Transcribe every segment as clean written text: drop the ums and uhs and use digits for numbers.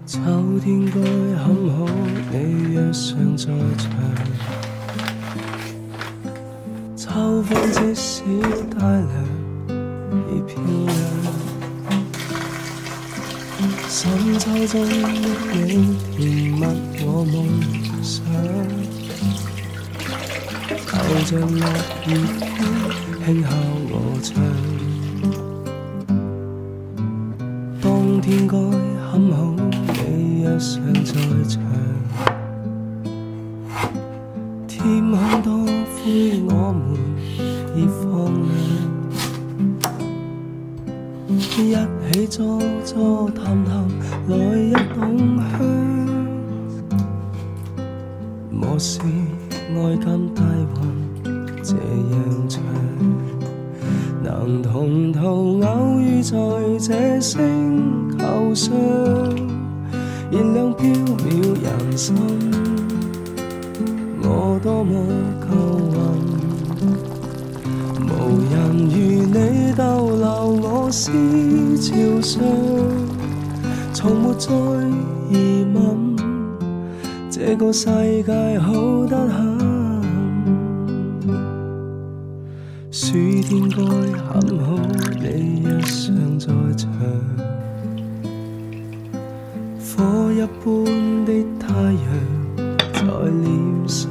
秋天該很好，你若尚在場。秋風即使帶涼，已漂亮。深秋中的你，甜蜜我夢想。就像落葉般輕敲我窗。當天該很好，你若尚在場。天空多灰，我們已放亮。一起坐坐談談，來日共享。莫視愛感大雲這樣長，能同途偶遇在這星球上，燃亮飄渺人生。我多麼夠運，無人如你逗留我思潮上，從沒再疑問，這個世界好得很。暑天該很好，你若尚在場。火一般的太陽在臉上，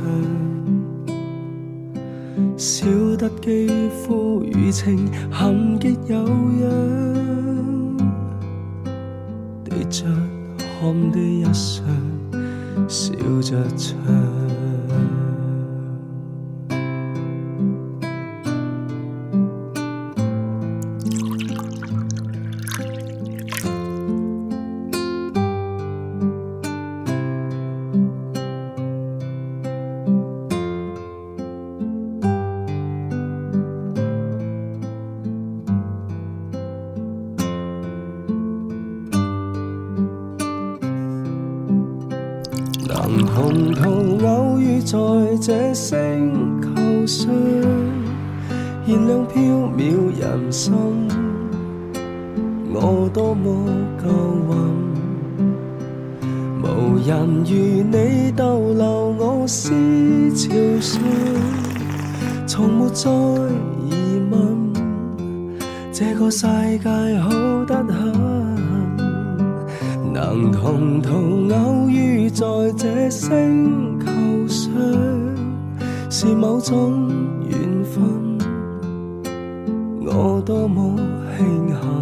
笑得肌膚如情痕極有樣，對着看的一雙笑着唱。能同途偶遇在這星球上，燃亮飄渺人生。我多麼夠運，無人如你逗留我思潮上，從沒再疑問，這個世界好得很。能同途偶遇在這星球上，是某種緣分，我多麼慶幸。